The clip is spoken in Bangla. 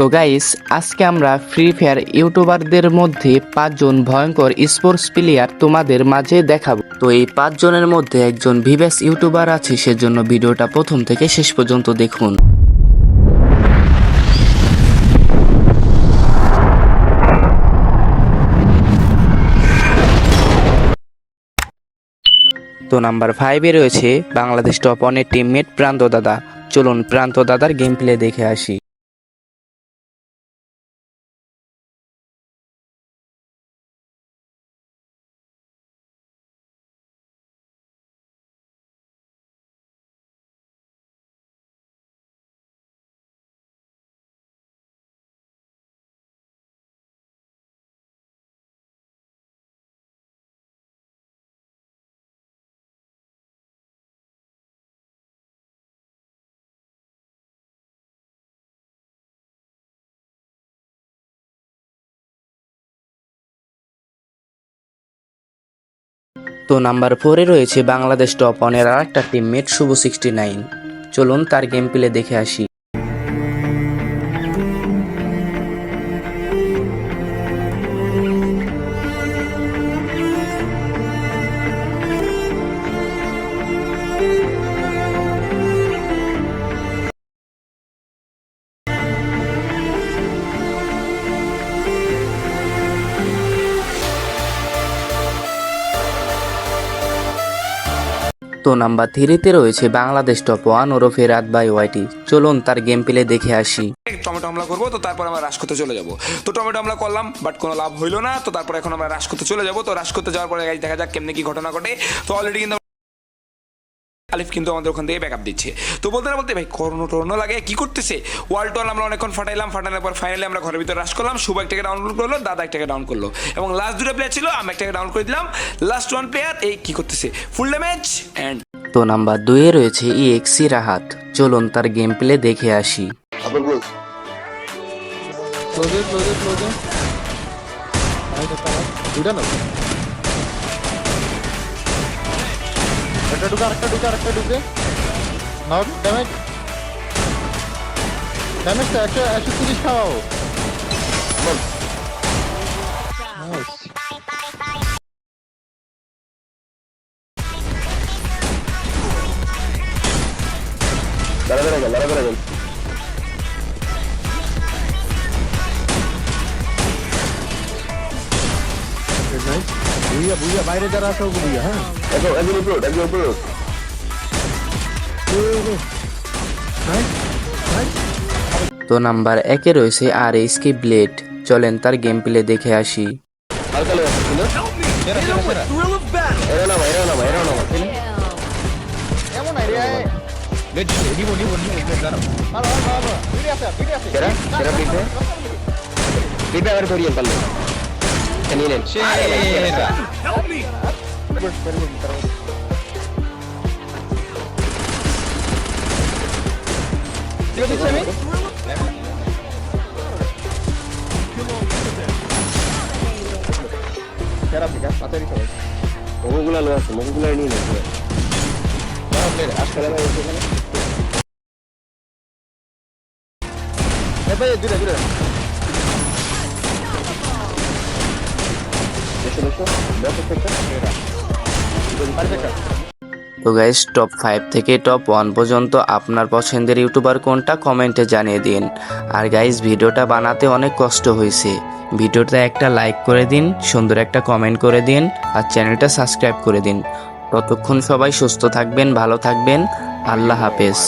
তো গাইস, আজকে আমরা ফ্রি ফায়ার ইউটিউবারদের মধ্যে 5 জন ভয়ঙ্কর স্পোর্টস প্লেয়ার তোমাদের মাঝে দেখাবো। তো এই 5 জনের মধ্যে একজন ভিভ্যাস ইউটিউবার আছে, সেজন্য ভিডিওটা প্রথম থেকে শেষ পর্যন্ত দেখুন। তো নাম্বার 5-এ রয়েছে বাংলাদেশ টপ 1-এর টিমমেট প্রান্ত দাদা। চলুন প্রান্ত দাদার গেম প্লে দেখে আসি। তো নাম্বার 4-এ রয়েছে বাংলাদেশ টপ 1-এর আর একটা টিমমেট শুভ 69। চলুন তার গেম প্লে দেখে আসি। তো নাম্বার 3-তে রয়েছে বাংলাদেশ টপ 1 ওরফে রাত বাই ওয়াইটি। চলুন তার গেম প্লে দেখে আসি। টমেটো হামলা করবো, তো তারপর আমরা রাশ করতে চলে যাবো। তো টমেটো হামলা করলাম, বাট কোনো লাভ হইলো না। তো তারপর এখন আমরা রাশ করতে চলে যাবো। তো রাশ করতে যাওয়ার পরে দেখা যাক কেমনে কি ঘটনা ঘটে। তো অলরেডি কিন্তু আলিফ কিন্তু আমাদের ওখান থেকে ব্যাকআপ দিচ্ছে। তো বলতে না বলতে ভাই করোনা টর্নো লাগে কি করতেছে, ওয়াল টোয়াল আমরা অনেকক্ষণ ফাটানোর পর ফাইনালি আমরা ঘরের ভিতরে রাশ করলাম। শুভ একটাকে ডাউনলোড করলো, দাদা একটাকে ডাউন করলো, এবং লাস্ট দুটো প্লেয়ার ছিল, আমি একটাকে ডাউন করে দিলাম। লাস্ট ওয়ান প্লেয়ার এই কি করতেছে, ফুল ড্যামেজ এন্ড। তো নাম্বার 2-এ রয়েছে EXE রাহাত। চলুন তার গেম প্লে দেখে আসি। একটা ঢুকে নট ড্যামেজ ড্যামেজটা 130 খাওয়াও। বুঝিয়া বাইরে যারা আছে ওগুলো বুঝিয়া। হ্যাঁ তো নাম্বার 1-এ রয়েছে RSK ব্লেড। চলেন তার গেম প্লে দেখে আসি। মগুগুলা লো আছে, মগুগুলা নিয়ে নেবে। তো গাইস, টপ 5 থেকে টপ 1 পর্যন্ত আপনার পছন্দের ইউটিউবার কোনটা কমেন্টে জানিয়ে দিন। আর গাইস, ভিডিওটা বানাতে অনেক কষ্ট হয়েছে। ভিডিওটা একটা লাইক করে দিন, সুন্দর একটা কমেন্ট করে দিন, আর চ্যানেলটা সাবস্ক্রাইব করে দিন। ততক্ষণ সবাই সুস্থ থাকবেন, ভালো থাকবেন। আল্লাহ হাফেজ।